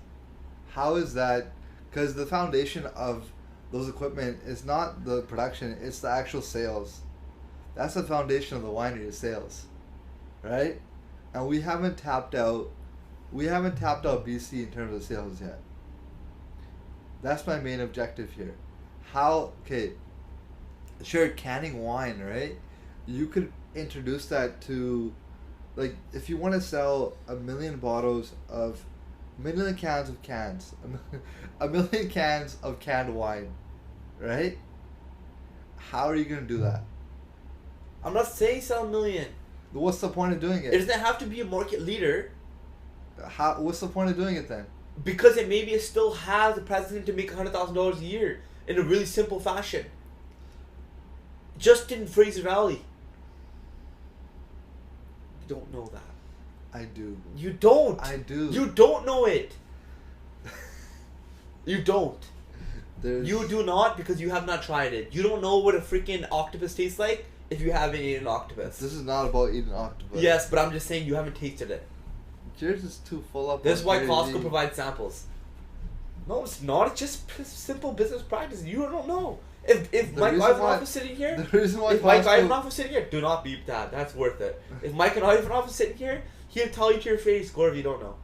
How is that? Because the foundation of those equipment is not the production, it's the actual sales. That's the foundation of the winery, is sales, right? And we haven't tapped out BC in terms of sales yet. That's my main objective here. Sure, canning wine, right? You could introduce that to, like, if you want to sell 1 million bottles of, 1 million cans of cans, 1 million cans of canned wine, right? How are you going to do that? I'm not saying sell 1 million. What's the point of doing it? It doesn't have to be a market leader. What's the point of doing it then? Because it still has the president to make $100,000 a year in a really simple fashion. Just in Fraser Valley. You don't know that. I do. You don't. I do. You don't know it. You don't. You do not, because you have not tried it. You don't know what a freaking octopus tastes like if you haven't eaten an octopus. This is not about eating octopus. Yes, but I'm just saying you haven't tasted it. Yours is too full up. That's why Costco provides samples. No, it's not. It's just simple business practice. You don't know. If Mike Ivanov was sitting here, Mike Ivanov was sitting here, do not beep that. That's worth it. If Mike Ivanov was sitting here, he'll tell you to your face, Gore, if you don't know.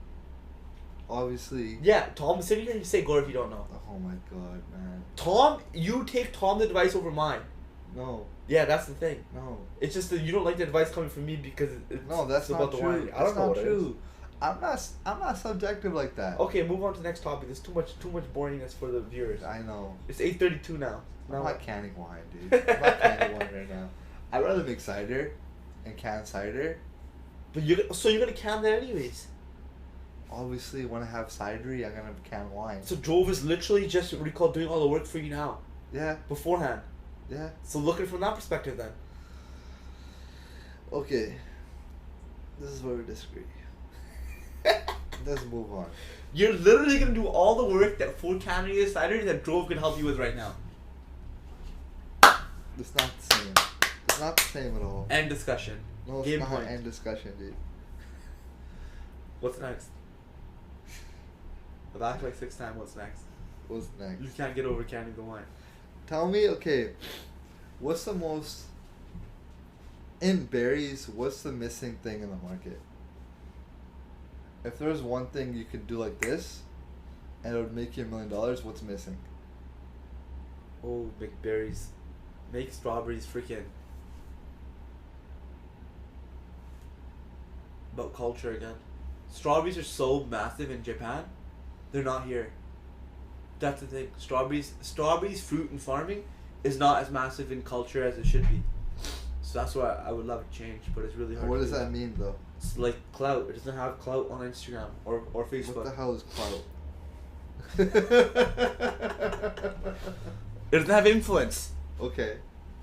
Obviously. Yeah, Tom was sitting here, he'd say, Gore, if you don't know. Oh my god, man. Tom, you take Tom the advice over mine. No. Yeah, that's the thing. No. It's just that you don't like the advice coming from me because that's about not the true. wine. That's not true. I'm not subjective like that. Okay, move on to the next topic. There's too much boringness for the viewers. I know. It's 8:32 now. I'm not canning wine, dude. I'm not canning wine right now. I'd rather make cider and can cider. But you're gonna can that anyways. Obviously, when I have cidery, I'm gonna can wine. So Drove is literally just doing all the work for you now. Yeah. Beforehand. Yeah. So look at it from that perspective then. Okay. This is where we disagree. Let's move on. You're literally gonna do all the work that for canning cider that Drove can help you with right now. It's not the same. not the same at all. End discussion. No, it's Game not point. end discussion, dude. What's next? I've asked like 6 times. What's next? What's next? You can't get over canning the wine. Tell me, okay, what's the most in berries? What's the missing thing in the market? If there's one thing you could do like this, and it would make you $1 million, what's missing? Oh, make berries. Make strawberries freaking. About culture again. Strawberries are so massive in Japan. They're not here. That's the thing. Strawberries, fruit and farming is not as massive in culture as it should be. So that's why I would love to change, but it's really hard. What to does do that mean though? It's like clout. It doesn't have clout on Instagram or Facebook. What the hell is clout? It doesn't have influence. Okay.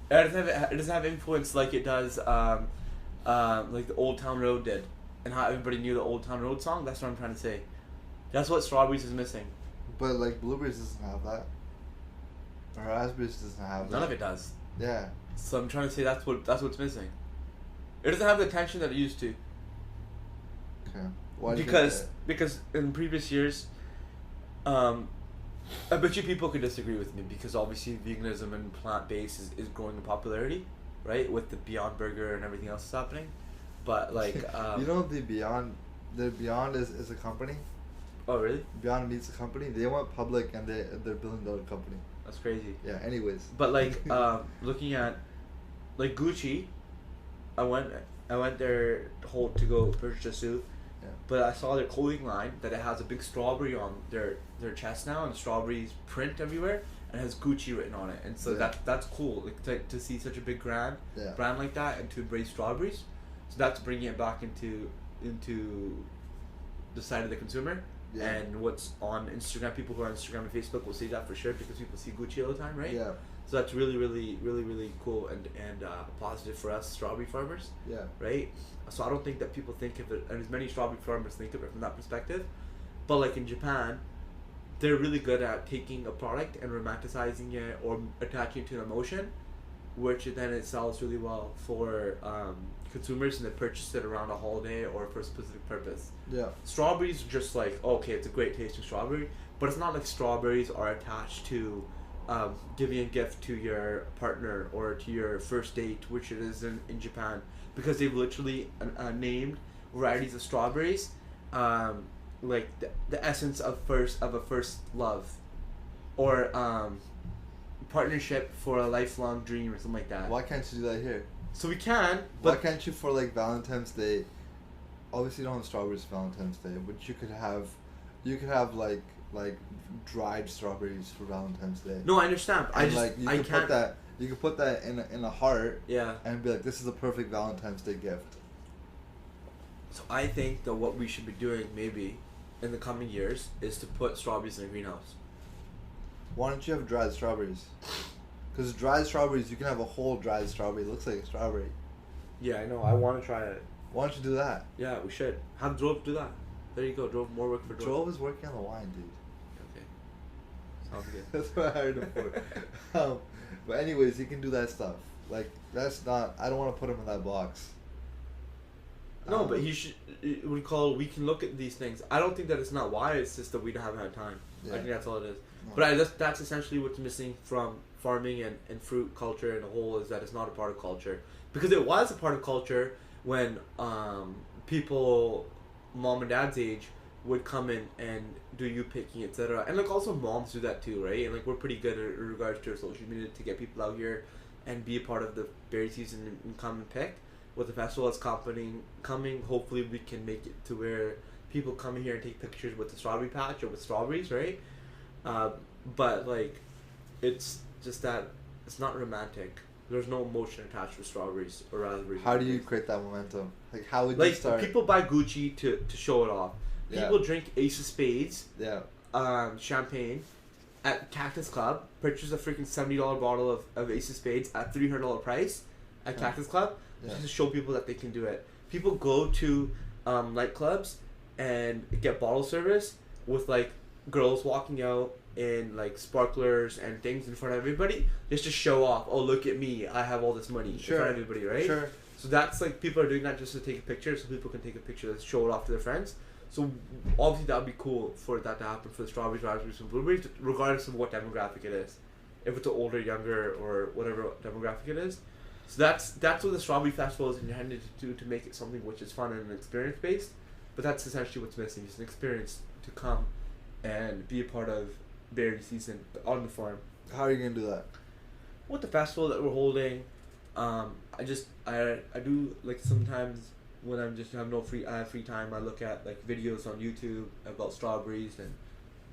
It doesn't have influence like it does, like the Old Town Road did, and how everybody knew the Old Town Road song. That's what I'm trying to say. That's what strawberries is missing. But like blueberries doesn't have that. Or raspberries doesn't have that. None of it does. Yeah. So I'm trying to say that's what's missing. It doesn't have the attention that it used to. Okay. Why do you Because think because in previous years, I bet you people could disagree with me because obviously veganism and plant-based is growing in popularity, right? With the Beyond Burger and everything else that's happening. But like you know the Beyond is a company. Oh really? Beyond Meat's a company. They went public and they're $1 billion company. That's crazy. Yeah. Anyways. But like looking at like Gucci, I went there to go purchase a suit. Yeah. But I saw their clothing line that it has a big strawberry on their chest now, and the strawberries print everywhere, and it has Gucci written on it, and so Yeah. that's cool. Like to see such a big brand Yeah. like that, and to embrace strawberries, so that's bringing it back into the side of the consumer. Yeah. And what's on Instagram, people who are on Instagram and Facebook will see that for sure because people see Gucci all the time, right? Yeah. So that's really, really, really, really cool and positive for us strawberry farmers, Yeah. right? So I don't think that people think of it, and as many strawberry farmers think of it from that perspective. But like in Japan, they're really good at taking a product and romanticizing it or attaching it to an emotion, which then it sells really well for consumers, and they purchase it around a holiday or for a specific purpose. Yeah. Strawberries are just like, okay, it's a great tasting strawberry, but it's not like strawberries are attached to giving a gift to your partner or to your first date, which it is in Japan, because they've literally named varieties of strawberries like the essence of a first love, or partnership for a lifelong dream or something like that. Why can't you do that here? So we can, Why but can't you for like Valentine's Day? Obviously, you don't have strawberries for Valentine's Day, but you could have like dried strawberries for Valentine's Day. no, I understand. I And just like you I could can't. put that in a heart Yeah. and be like, this is a perfect Valentine's Day gift. So I think that what we should be doing maybe in the coming years is to put strawberries in a greenhouse. Why don't you have dried strawberries? Because dried strawberries, you can have a whole dried strawberry. It looks like a strawberry. Yeah, I know. I want to try it. Why don't you do that? Yeah, we should. Have Drove do that. There you go. Drove more work for Drove. Drove is working on the wine, dude. Okay. Sounds good. That's what I hired him for. But anyways, he can do that stuff. Like, that's not... I don't want to put him in that box. No, but he should. We can look at these things. I don't think that it's not why. It's just that we haven't had time. Yeah. I think that's all it is. No. But that's essentially what's missing from farming and fruit culture in a whole, is that it's not a part of culture. Because it was a part of culture when people, mom and dad's age, would come in and do you picking, etc. And like also moms do that too, right? And like we're pretty good in regards to our social media to get people out here and be a part of the berry season and come and pick. With the festival that's coming, hopefully we can make it to where people come here and take pictures with the strawberry patch or with strawberries, right? But like, it's just that it's not romantic. There's no emotion attached to strawberries or raspberries. How do you create that momentum? Like, how would you Like start? people buy Gucci to show it off. Yeah. People drink Ace of Spades, Yeah. champagne, at Cactus Club. Purchase a freaking $70 bottle of Ace of Spades at $300 price at Cactus Club. Yeah. Just to show people that they can do it. People go to nightclubs and get bottle service with like girls walking out in like sparklers and things in front of everybody just to show off. Oh, look at me! I have all this money in front of everybody, right? Sure. So that's like people are doing that just to take a picture, so people can take a picture and show it off to their friends. So obviously that would be cool for that to happen for the strawberries, raspberries, and blueberries, regardless of what demographic it is, if it's an older, younger, or whatever demographic it is. So that's what the strawberry festival is intended to do, to make it something which is fun and experience based. But that's essentially what's missing, just an experience to come and be a part of berry season on the farm. How are you gonna do that? With the festival that we're holding, I do like sometimes when I have free time, I look at like videos on YouTube about strawberries and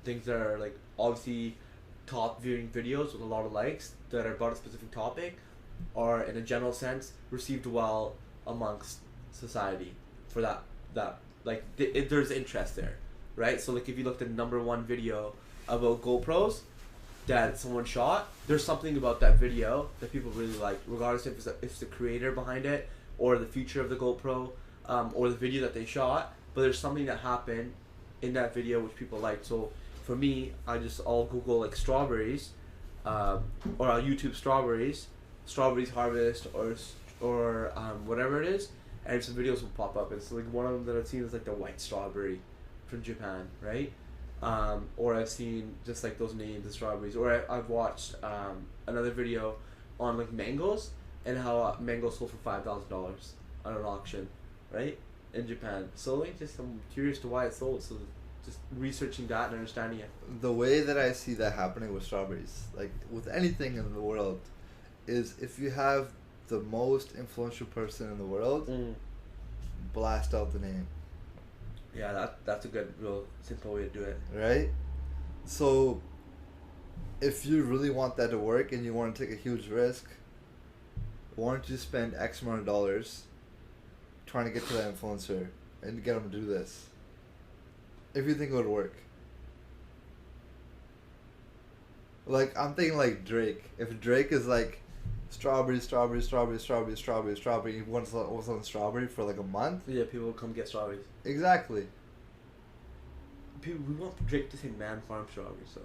things that are like obviously top viewing videos with a lot of likes that are about a specific topic, or in a general sense received well amongst society for that like there's interest there, right? So like if you looked at the #1 video about GoPros that someone shot, there's something about that video that people really like, regardless if it's the creator behind it or the feature of the GoPro, or the video that they shot, but there's something that happened in that video which people like. So for me, I'll Google like strawberries, or I'll YouTube strawberries harvest, or whatever it is, and some videos will pop up. And so like one of them that I've seen is like the white strawberry from Japan, right? Or I've seen just like those names of strawberries, or I've watched another video on like mangoes and how mangoes sold for $5,000 on an auction, right, in Japan. So like just I'm curious to why it sold. So just researching that and understanding it. The way that I see that happening with strawberries, like with anything in the world, is if you have the most influential person in the world, blast out the name. Yeah, that's a good, real simple way to do it. Right? So, if you really want that to work and you want to take a huge risk, why don't you spend X amount of dollars trying to get to that influencer and get them to do this? If you think it would work. Like, I'm thinking like Drake. If Drake is like, strawberry, he wants on strawberry for like a month. Yeah, people will come get strawberries. Exactly. We want Drake to say man farm strawberries, so.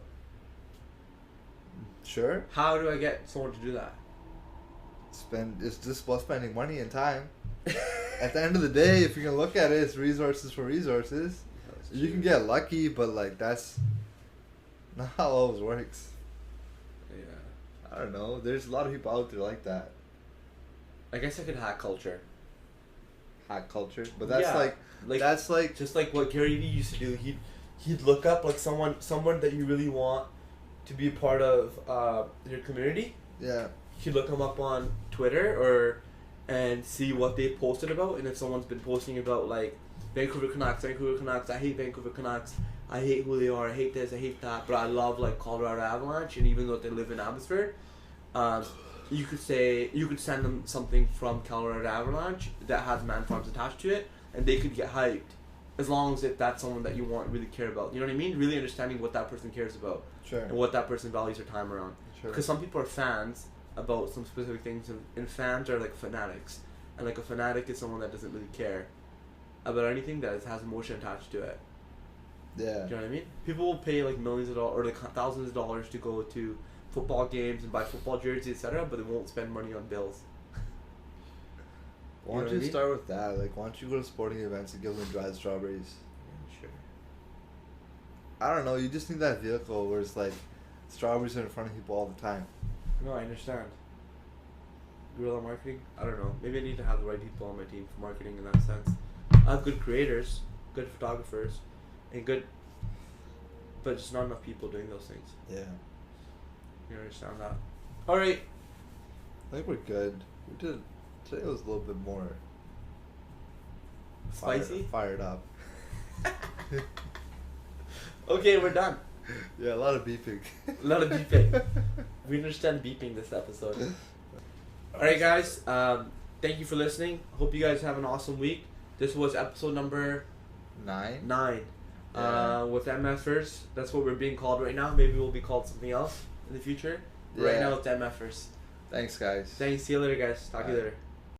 Sure. How do I get someone to do that? It's just about spending money and time. At the end of the day, if you're gonna look at it, it's resources for resources. You can get lucky, but like that's not how it always works. Yeah. I don't know. There's a lot of people out there like that. I guess I could hack culture. Hack culture, but that's Yeah, like that's like just like what Gary Vee used to do. He'd look up like someone that you really want to be a part of your community. yeah. He'd look them up on Twitter and see what they posted about, and if someone's been posting about like Vancouver Canucks, I hate Vancouver Canucks, I hate who they are, I hate this, I hate that, but I love like Colorado Avalanche, and even though they live in Abbotsford, you could send them something from Colorado Avalanche that has man farms attached to it, and they could get hyped, as long as if that's someone that you want really care about. You know what I mean? Really understanding what that person cares about, Sure. and what that person values their time around. Sure. Because some people are fans about some specific things, and fans are like fanatics, and like a fanatic is someone that doesn't really care about anything that has emotion attached to it. Yeah. Do you know what I mean? People will pay like millions of dollars or like thousands of dollars to go to football games and buy football jerseys, etc., but they won't spend money on bills. Why don't you start with that? Like, why don't you go to sporting events and give them dried strawberries? Yeah, sure. I don't know. You just need that vehicle where it's like strawberries are in front of people all the time. No, I understand. Guerrilla marketing? I don't know. Maybe I need to have the right people on my team for marketing in that sense. I have good creators, good photographers, and but just not enough people doing those things. Yeah. You understand that? All right. I think we're good. Today was a little bit more spicy, fired up. Okay, we're done. Yeah, a lot of beeping. A lot of beeping. We understand beeping this episode. Alright guys, thank you for listening. Hope you guys have an awesome week. This was episode number 9. Yeah. With MFers. That's what we're being called right now. Maybe we'll be called something else in the future. Yeah. Right now it's MFers. Thanks guys. Thanks. See you later guys. Talk to you later.